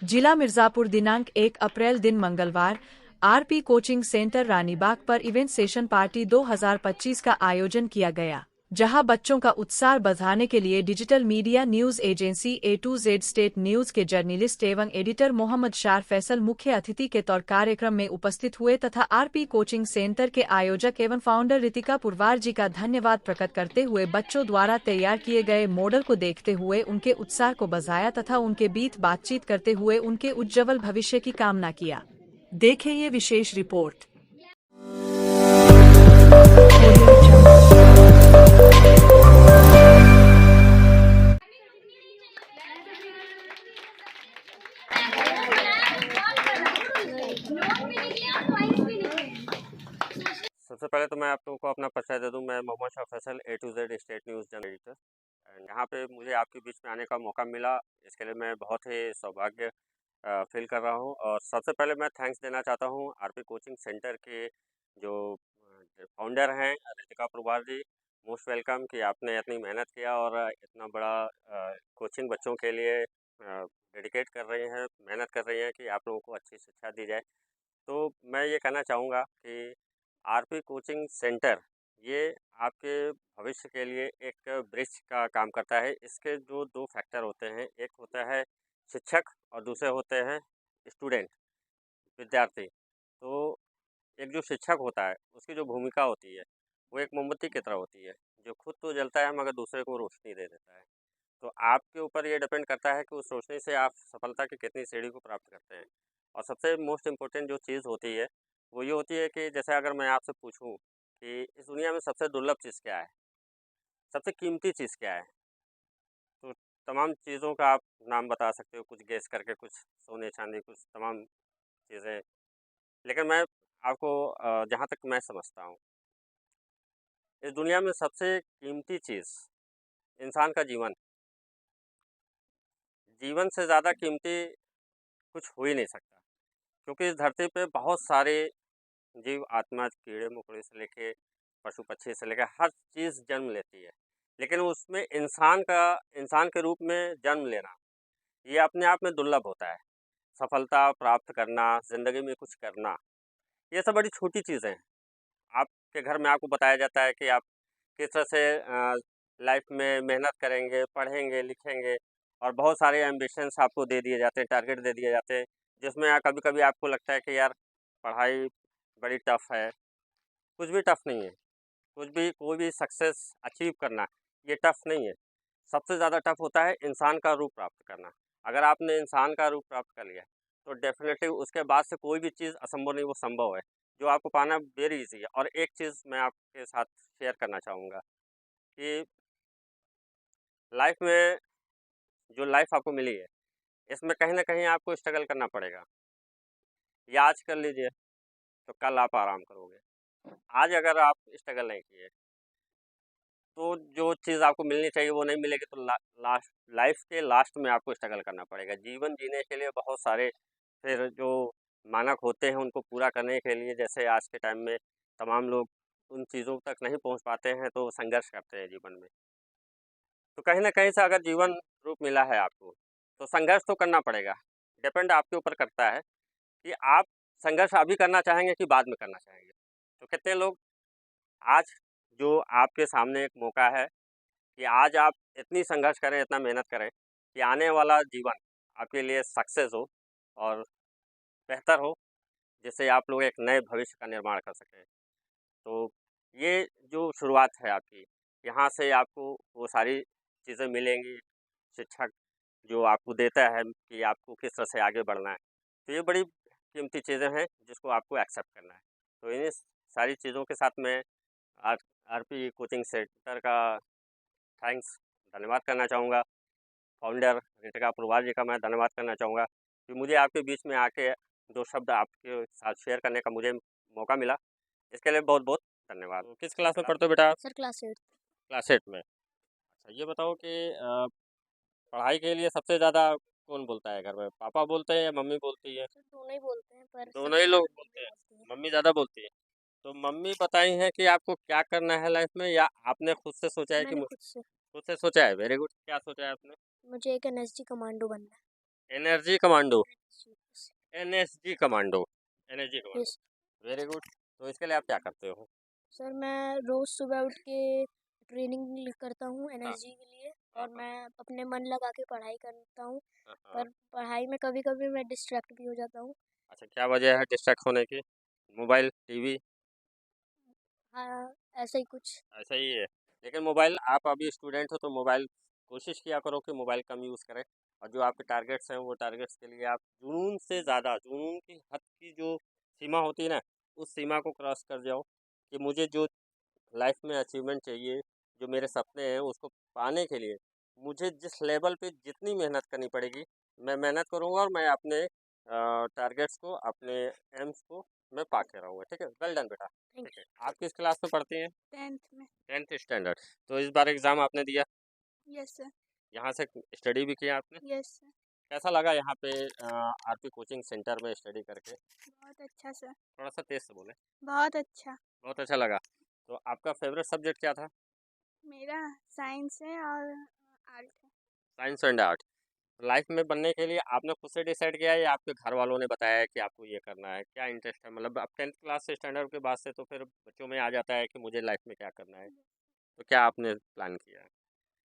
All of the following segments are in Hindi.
जिला मिर्जापुर दिनांक 1 अप्रैल दिन मंगलवार आरपी कोचिंग सेंटर रानीबाग पर इवेंट सेशन पार्टी 2025 का आयोजन किया गया, जहां बच्चों का उत्साह बढ़ाने के लिए digital media news agency A to Z state news के जर्नलिस्ट एवं एडिटर मोहम्मद शार फैसल मुख्य अतिथि के तौर कार्यक्रम में उपस्थित हुए तथा आरपी कोचिंग सेंटर के आयोजक एवं फाउंडर रितिका पुरवार जी का धन्यवाद प्रकट करते हुए बच्चों द्वारा तैयार किए गए मॉडल को देखते हुए उनके उत्साह को बढ़ाया तथा उनके बीच बातचीत करते हुए उनके उज्ज्वल भविष्य की कामना किया। देखें ये विशेष रिपोर्ट। सबसे पहले तो मैं आप लोगों को अपना परिचय दे दूं। मैं Mohammad Shah Faisal A to Z state news journal editor and यहाँ पे मुझे आपके बीच में आने का मौका मिला, इसके लिए मैं बहुत ही सौभाग्य फील कर रहा हूँ। और सबसे पहले मैं थैंक्स देना चाहता हूँ आरपी कोचिंग सेंटर के जो फाउंडर हैं रितिका पुरवार जी। मोस्ट वेलकम कि आपने इतनी मेहनत किया और इतना बड़ा कोचिंग बच्चों के लिए डेडिकेट कर रही हैं, मेहनत कर रही हैं कि आप लोगों को अच्छी शिक्षा दी जाए। तो मैं ये कहना चाहूँगा कि आरपी कोचिंग सेंटर ये आपके भविष्य के लिए एक ब्रिज का काम करता है। इसके जो दो फैक्टर होते हैं, एक होता है शिक्षक और दूसरे होते हैं स्टूडेंट, विद्यार्थी। तो एक जो शिक्षक होता है उसकी जो भूमिका होती है वो एक मोमबत्ती की तरह होती है, जो खुद तो जलता है मगर दूसरे को रोशनी दे देता है। तो आपके ऊपर ये डिपेंड करता है कि उस रोशनी से आप सफलता की कितनी सीढ़ी को प्राप्त करते हैं। और सबसे मोस्ट इम्पोर्टेंट जो चीज़ होती है वो ये होती है कि जैसे अगर मैं आपसे पूछूं कि इस दुनिया में सबसे दुर्लभ चीज़ क्या है, सबसे कीमती चीज़ क्या है, तो तमाम चीज़ों का आप नाम बता सकते हो, कुछ गेस करके, कुछ सोने चांदी, कुछ तमाम चीज़ें। लेकिन मैं आपको जहाँ तक मैं समझता हूँ, इस दुनिया में सबसे कीमती चीज़ इंसान का जीवन। जीवन से ज़्यादा कीमती कुछ हो ही नहीं सकता, क्योंकि इस धरती पे बहुत सारे जीव आत्मा, कीड़े मकोड़े से लेके पशु पक्षी से लेकर हर चीज़ जन्म लेती है। लेकिन उसमें इंसान के रूप में जन्म लेना ये अपने आप में दुर्लभ होता है। सफलता प्राप्त करना, ज़िंदगी में कुछ करना, ये सब बड़ी छोटी चीज़ें हैं। आपके घर में आपको बताया जाता है कि आप किस तरह से लाइफ में मेहनत करेंगे, पढ़ेंगे, लिखेंगे, और बहुत सारे एम्बिशंस आपको दे दिए जाते हैं, टारगेट दे दिए जाते हैं, जिसमें कभी-कभी आपको लगता है कि यार पढ़ाई बड़ी टफ़ है। कुछ भी टफ़ नहीं है। कुछ भी कोई भी सक्सेस अचीव करना ये टफ़ नहीं है। सबसे ज़्यादा टफ़ होता है इंसान का रूप प्राप्त करना। अगर आपने इंसान का रूप प्राप्त कर लिया तो डेफ़िनेटली उसके बाद से कोई भी चीज़ असंभव नहीं, वो संभव है। जो आपको पाना वेरी ईज़ी है। और एक चीज़ मैं आपके साथ शेयर करना चाहूँगा कि लाइफ़ में जो लाइफ़ आपको मिली है, इसमें कहीं न कहीं आपको स्ट्रगल करना पड़ेगा। ये आज कर लीजिए तो कल आप आराम करोगे। आज अगर आप स्ट्रगल नहीं किए तो जो चीज़ आपको मिलनी चाहिए वो नहीं मिलेगी, तो लास्ट लाइफ के लास्ट में आपको स्ट्रगल करना पड़ेगा। जीवन जीने के लिए बहुत सारे फिर जो मानक होते हैं उनको पूरा करने के लिए, जैसे आज के टाइम में तमाम लोग उन चीज़ों तक नहीं पहुंच पाते हैं तो संघर्ष करते हैं जीवन में। तो कहीं न कहीं से अगर जीवन रूप मिला है आपको तो संघर्ष तो करना पड़ेगा। डिपेंड आपके ऊपर करता है कि आप संघर्ष अभी करना चाहेंगे कि बाद में करना चाहेंगे। तो कितने लोग आज जो आपके सामने एक मौका है कि आज आप इतनी संघर्ष करें, इतना मेहनत करें कि आने वाला जीवन आपके लिए सक्सेस हो और बेहतर हो, जिससे आप लोग एक नए भविष्य का निर्माण कर सकें। तो ये जो शुरुआत है आपकी, यहाँ से आपको वो सारी चीज़ें मिलेंगी, शिक्षक जो आपको देता है कि आपको किस तरह से आगे बढ़ना है। तो ये बड़ी कीमती चीज़ें हैं जिसको आपको एक्सेप्ट करना है। तो इन्हीं सारी चीज़ों के साथ मैं आर आरपी कोचिंग सेंटर का थैंक्स धन्यवाद करना चाहूँगा। फाउंडर रितिका पुरवार जी का मैं धन्यवाद करना चाहूँगा कि मुझे आपके बीच में आके 2 शब्द आपके साथ शेयर करने का मुझे मौका मिला। इसके लिए बहुत-बहुत धन्यवाद। तो किस क्लास में पढ़ते हो बेटा आप? Sir class 8। क्लास 8 में। अच्छा, ये बताओ कि पढ़ाई के लिए सबसे ज़्यादा कौन बोलता है घर में? पापा बोलते हैं या मम्मी बोलती है? सर दोनों ही बोलते हैं पर दोनों ही सबसे लोग ज़्यादा बोलते मम्मी हैं। बोलती हैं। मम्मी ज़्यादा बोलती है। तो मम्मी बताई हैं कि आपको क्या करना है लाइफ में, या आपने खुद से सोचा है कि मैंने खुद से खुद से सोचा है? Very good. क्या सोचा है आपने? मुझे एक एनएसजी कमांडो बनना है। Energy commando, NSG commando, energy commando, yes very good. तो इसके लिए आप क्या करते हो? सर, मैं रोज़ सुबह उठ के ट्रेनिंग करता हूँ हाँ एनर्जी के लिए, हाँ और हाँ मैं अपने मन लगा के पढ़ाई करता हूँ। हाँ हाँ। पर पढ़ाई में कभी कभी मैं डिस्ट्रैक्ट भी हो जाता हूँ। अच्छा, क्या वजह है डिस्ट्रैक्ट होने की? Mobile, TV? हाँ, ऐसा ही कुछ। ऐसा ही है। लेकिन मोबाइल, आप अभी स्टूडेंट हो तो मोबाइल कोशिश किया करो कि मोबाइल कम यूज़ करें, और जो आपके टारगेट्स हैं वो टारगेट्स के लिए आप जुनून से ज़्यादा, जुनून की हद की जो सीमा होती है ना, उस सीमा को क्रॉस कर जाओ कि मुझे जो लाइफ में अचीवमेंट चाहिए, जो मेरे सपने हैं उसको पाने के लिए मुझे जिस लेवल पे जितनी मेहनत करनी पड़ेगी, मैं मेहनत करूँगा और मैं अपने टारगेट्स को, अपने एम्स को मैं पा के रहूँगा। ठीक है, वेल डन बेटा। थैंक ठीक है, आप किस क्लास में पढ़ती हैं? यू। 10th में। 10th standard. तो इस बार एग्ज़ाम आपने दिया, यस सर। यहाँ से स्टडी भी किया आपने? Yes sir. कैसा लगा यहाँ पे आरपी कोचिंग सेंटर में स्टडी करके? बहुत अच्छा सर। थोड़ा सा तेज से बोले। बहुत अच्छा। बहुत अच्छा लगा। तो आपका फेवरेट सब्जेक्ट क्या था? मेरा साइंस है और आर्ट है। Science and art. लाइफ में बनने के लिए आपने खुद से डिसाइड किया है या आपके घर वालों ने बताया है कि आपको ये करना है? क्या इंटरेस्ट है? मतलब अब 10th क्लास से स्टैंडर्ड के बाद से तो फिर बच्चों में आ जाता है कि मुझे लाइफ में क्या करना है। तो क्या आपने प्लान किया है?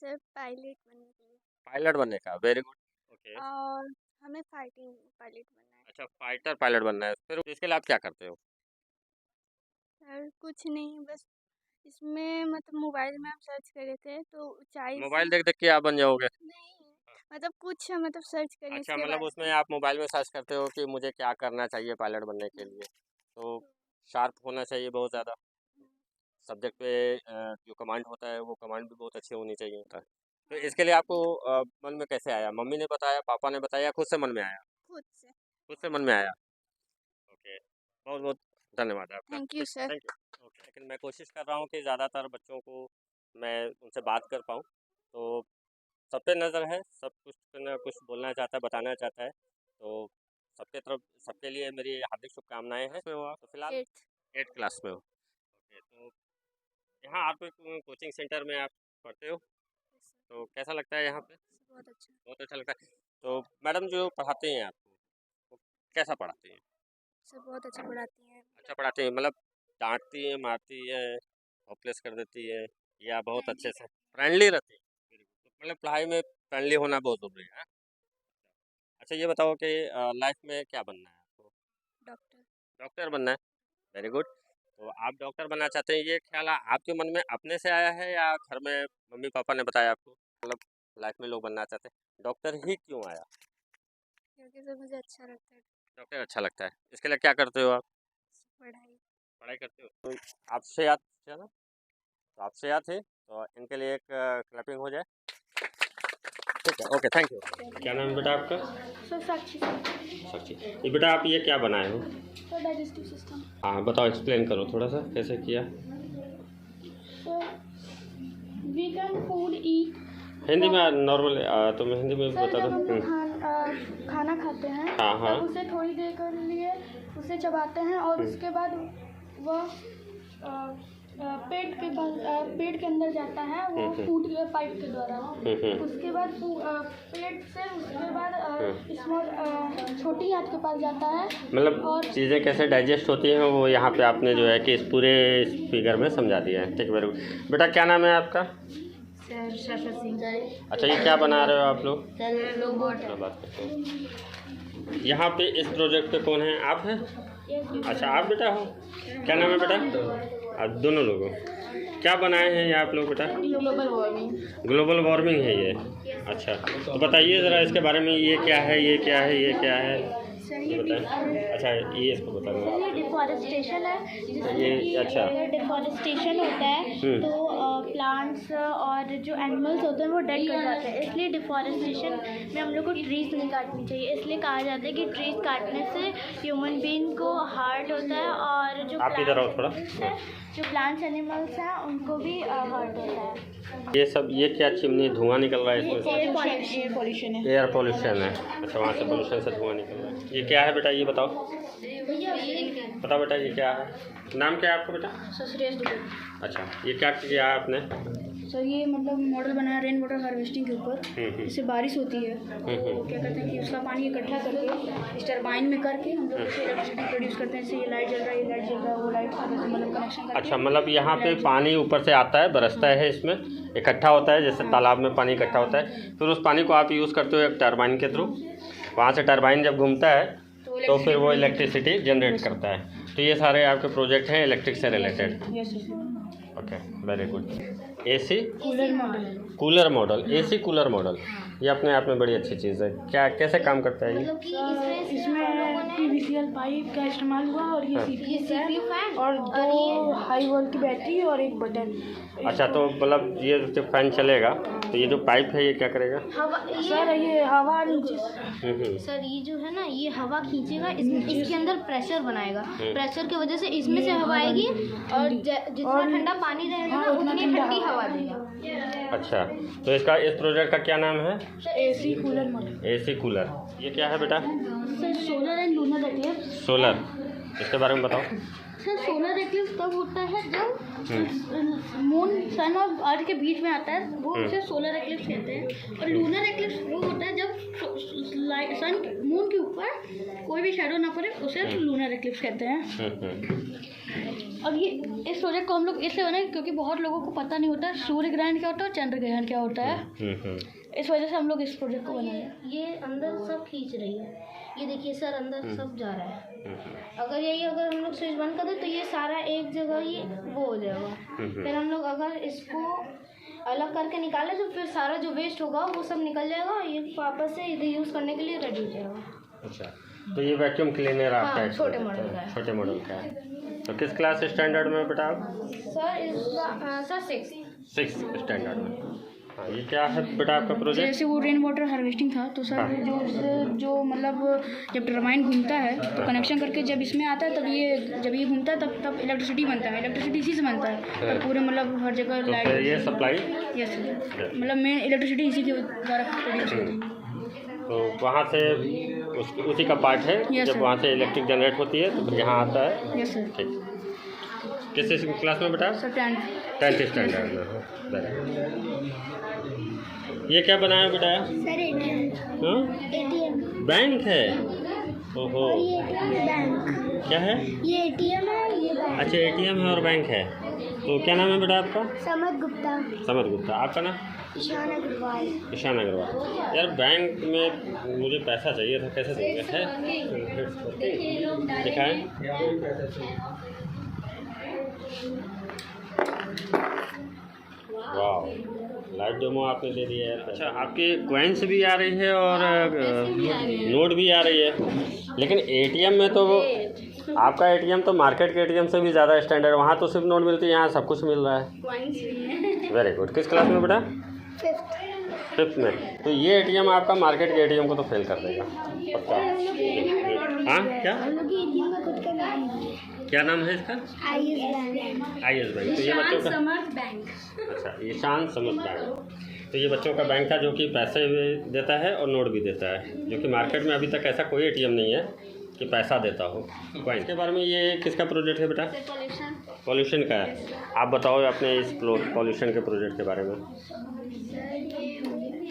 सर, पायलट बनने के लिए। पायलट बनने का, वेरी गुड। ओके। और हमें फाइटिंग पायलट बनना है। अच्छा, फाइटर पायलट बनना है, फिर इसके लिए आप क्या करते हो? सर, कुछ नहीं, बस इसमें मतलब मोबाइल में हम सर्च करे थे तो ऊंचाई से। मोबाइल देख देख के आप बन जाओगे? नहीं, मतलब कुछ मतलब सर्च करें अच्छा, इसके मतलब बारे उसमें में। आप मोबाइल में सर्च करते हो कि मुझे क्या करना चाहिए पायलट बनने के लिए। तो शार्प होना चाहिए बहुत ज़्यादा सब्जेक्ट पे। जो कमांड होता है वो कमांड भी बहुत अच्छी होनी चाहिए होता है। तो इसके लिए आपको मन में कैसे आया? मम्मी ने बताया, पापा ने बताया, खुद से मन में आया? खुद से। खुद से मन में आया। ओके, बहुत बहुत धन्यवाद आपका। Thank you sir. Thank you. Okay, लेकिन मैं कोशिश कर रहा हूँ कि ज़्यादातर बच्चों को मैं उनसे बात कर पाऊँ। तो सब पे नज़र है, सब कुछ ना कुछ बोलना चाहता है, बताना चाहता है। तो सबके तरफ, सबके लिए मेरी हार्दिक शुभकामनाएँ हैं। इसमें हुआ तो फिलहाल 8th। 8th क्लास में हो। ओके, तो यहाँ आप कोचिंग सेंटर में आप पढ़ते हो, तो कैसा लगता है यहाँ पे? बहुत अच्छा। बहुत अच्छा लगता है। तो मैडम जो पढ़ाते हैं आपको, वो कैसा पढ़ाते हैं? सर, बहुत अच्छा पढ़ाती हैं। अच्छा पढ़ाते हैं, मतलब डाँटती हैं, मारती हैं, होपलेस कर देती है, या बहुत अच्छे से फ्रेंडली रहती है? Very good. तो मतलब पढ़ाई में फ्रेंडली होना बहुत ज़रूरी है, हाँ? अच्छा, ये बताओ कि लाइफ में क्या बनना है आपको? डॉक्टर। डॉक्टर बनना है, वेरी गुड। तो आप डॉक्टर बनना चाहते हैं, ये ख्याल आपके मन में अपने से आया है या घर में मम्मी पापा ने बताया आपको? मतलब लाइफ में लोग बनना चाहते हैं, डॉक्टर ही क्यों आया? क्योंकि सर मुझे अच्छा लगता है डॉक्टर अच्छा लगता है, इसके लिए क्या करते हो आप? पढ़ाई। पढ़ाई करते हो? तो आपसे याद है ना, तो आपसे याद है तो इनके लिए एक क्लैपिंग हो जाए। ठीक है, ओके, थैंक यू। क्या नाम है बेटा आपका? सर, साक्षी। साक्षी। ये बेटा आप ये क्या बनाए हो? Sir, digestive system. हाँ बताओ, एक्सप्लेन करो थोड़ा सा कैसे किया। सर, वी कैन फूड ईट। हिंदी में नॉर्मल, तुम हिंदी में सर, बता जब दो। हम लोग खाना खाते हैं हाँ हाँ। तब उसे थोड़ी देर के लिए उसे चबाते हैं और उसके बाद वह पेट के अंदर जाता है, वो फूड पाइप के द्वारा। उसके बाद पेट से उसके बाद स्मॉल छोटी आंत के पास जाता है। मतलब और चीज़ें कैसे डाइजेस्ट होती हैं वो यहाँ पे आपने जो है कि इस पूरे फिगर में समझा दिया है। ठीक है, वेरी गुड। बेटा क्या नाम है आपका? अच्छा, ये क्या बना रहे हो आप लोग? बात करते हैं। यहाँ पे इस प्रोजेक्ट पे कौन है? आप हैं? अच्छा, आप बेटा हो। क्या नाम है बेटा? आप दोनों लोगों क्या बनाए हैं ये आप लोग बेटा? Global warming. ग्लोबल वार्मिंग है ये? अच्छा, तो बताइए ज़रा इसके बारे में, ये क्या है, ये क्या है, ये क्या है, ये बताएं। अच्छा, ये इसको बता दो। ये डिफॉरेस्टेशन है, जिसमें ये अच्छा डिफॉरेस्टेशन होता है तो प्लांट्स और जो एनिमल्स होते हैं वो डेड कर जाते हैं, इसलिए डिफॉरेस्टेशन में हम लोग को ट्रीज नहीं काटनी चाहिए। इसलिए कहा जाता है कि ट्रीज काटने से ह्यूमन बीइंग को हार्ट होता है और जो आप इधर आओ थोड़ा। जो प्लांट्स एनिमल्स हैं उनको भी हार्ट होता है। ये सब, ये क्या चिमनी धुआं निकल रहा है इसमें से? एयर पोल्यूशन है। एयर पोल्यूशन है। अच्छा, वहाँ से पोल्यूशन से धुआं निकल रहा है। ये क्या है बेटा, ये बताओ। बताओ बेटा, ये क्या है? नाम क्या है आपका बेटा? सुरेश दुबे। अच्छा, ये क्या किया आपने? सर ये मतलब मॉडल बनाया रेन वाटर हार्वेस्टिंग के ऊपर। जैसे बारिश होती है तो क्या करते हैं कि उसका पानी इकट्ठा करके इस टरबाइन में करके हम लोग उससे इलेक्ट्रिसिटी प्रोड्यूस करते हैं। जैसे ये लाइट जल रहा है, ये लाइट जल रहा है, वो लाइट मतलब कनेक्शन करके। अच्छा, मतलब यहाँ पे पानी ऊपर से आता है, बरसता है, इसमें इकट्ठा होता है, जैसे तालाब में पानी इकट्ठा होता है, फिर उस पानी को आप यूज़ करते हो एक टरबाइन के थ्रू। वहाँ से टरबाइन जब घूमता है तो फिर वो इलेक्ट्रिसिटी जनरेट करता है। तो ये सारे आपके प्रोजेक्ट हैं इलेक्ट्रिक से related. Okay, very good. AC cooler model, AC cooler model, ये अपने आप में बड़ी अच्छी चीज़ है। क्या कैसे काम करता है ये? इसमें PVCL पाइप का इस्तेमाल हुआ और ये CPU फैन और 2 हाई वोल्ट की बैटरी और एक बटन। अच्छा, तो मतलब ये जो फैन चलेगा तो ये जो पाइप है ये क्या करेगा? सर ये हवा सर ये जो है ना, ये हवा खींचेगा, इसके अंदर प्रेशर बनाएगा। प्रेशर की वजह से इसमें से हवा आएगी और जितना ठंडा पानी रहेगा ना उतनी ठंडी हवा देगा। अच्छा, तो इसका इस प्रोजेक्ट का क्या नाम है? AC cooler model. AC cooler. ये क्या है बेटा? Sir solar and lunar eclipse. Solar, इसके बारे में बताओ। सर सोलर एक्लिप्स तब होता है जब मून सन और अर्थ के बीच में आता है, वो उसे सोलर एक्लिप्स कहते हैं। और लूनर एक्लिप्स वो होता है जब सन मून के ऊपर कोई भी शैडो ना पड़े, उसे लूनर एक्लिप्स कहते हैं। अब ये इस प्रोजेक्ट को हम लोग इसलिए बनाए क्योंकि बहुत लोगों को पता नहीं होता सूर्य ग्रहण क्या होता है और चंद्र ग्रहण क्या होता है। इस वजह से हम लोग इस प्रोजेक्ट को बनाए। ये अंदर सब खींच रही है, ये देखिए सर अंदर सब जा रहा है। अगर हम लोग स्विच बंद कर दें तो ये सारा एक जगह ही वो हो जाएगा। फिर हम लोग अगर इसको अलग करके निकालें तो फिर सारा जो वेस्ट होगा वो सब निकल जाएगा, ये वापस से इधर यूज़ करने के लिए रेडी हो जाएगा। अच्छा, तो ये वैक्यूम क्लीनर आपका हाँ, है? छोटे मॉडल का है। छोटे मॉडल का है। तो किस क्लास स्टैंडर्ड में बेटा आप? सर 6 स्टैंडर्ड में। हाँ, ये क्या है बेटा आपका प्रोजेक्ट? जैसे वो रेन वाटर हार्वेस्टिंग था तो सर जो मतलब जब टरबाइन घूमता है तो कनेक्शन करके जब इसमें आता है जब ये घूमता है तब इलेक्ट्रिसिटी बनता है। इलेक्ट्रिसिटी इसी से बनता है, तब पूरे मतलब हर जगह तो लाइट। ये सप्लाई? यस, मतलब मेन इलेक्ट्रिसिटी इसी के द्वारा प्रोड्यूस होती है। तो वहाँ से उसी का पार्ट है। Yes, जब sir. वहाँ से इलेक्ट्रिक जनरेट होती है तो फिर यहाँ आता है। Yes sir. ठीक, किस क्लास में बेटा? सर 10th स्टैंडर्ड में। ये क्या बनाया बेटा? सर ATM बैंक है। ओहो, बैंक। क्या है? ये ATM है, ये बैंक। अच्छा, ATM है और बैंक है। तो क्या नाम है बेटा आपका? समद गुप्ता। समद गुप्ता। आपका नाम? ईशान अग्रवाल। ईशान अग्रवाल। यार बैंक में मुझे पैसा चाहिए था, कैसे देंगे? है दिखाएं। वाह, लाइव डेमो आपने दे दिया है। अच्छा, आपकी कॉइन्स भी आ रही है और नोट भी आ रही है, लेकिन ATM में तो आपका ATM तो मार्केट के ATM से भी ज़्यादा स्टैंडर्ड। वहाँ तो सिर्फ नोट मिलती है, यहाँ सब कुछ मिल रहा है। Very good. किस क्लास में बेटा? 5th में। तो ये ATM आपका मार्केट के ATM को तो फेल कर देगा पक्का। हाँ, क्या नाम है इसका? IS bank. तो ये बच्चों का समर्थ बैंक। अच्छा, ईशान समर्थ बैंक। तो ये बच्चों का बैंक था जो कि पैसे भी देता है और नोट भी देता है, जो कि मार्केट में अभी तक ऐसा कोई ATM नहीं है कि पैसा देता हो। कॉइन के बारे में ये किसका प्रोजेक्ट है बेटा? पॉल्यूशन का है। आप बताओ अपने इस पॉल्यूशन के प्रोजेक्ट के बारे में,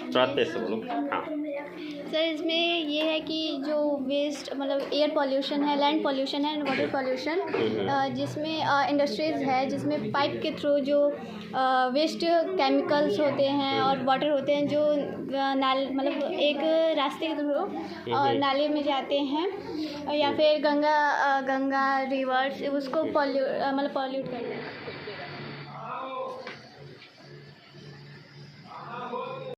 थोड़ा तेज से बोलो। हाँ सर, इसमें ये है कि जो वेस्ट मतलब एयर पॉल्यूशन है, लैंड पॉल्यूशन है, वाटर पॉल्यूशन, जिसमें इंडस्ट्रीज़ है, जिसमें पाइप के थ्रू जो वेस्ट केमिकल्स होते हैं और वाटर होते हैं जो मतलब एक रास्ते के थ्रू नाले में जाते हैं या फिर गंगा रिवर्स उसको पॉल्यूट करते हैं।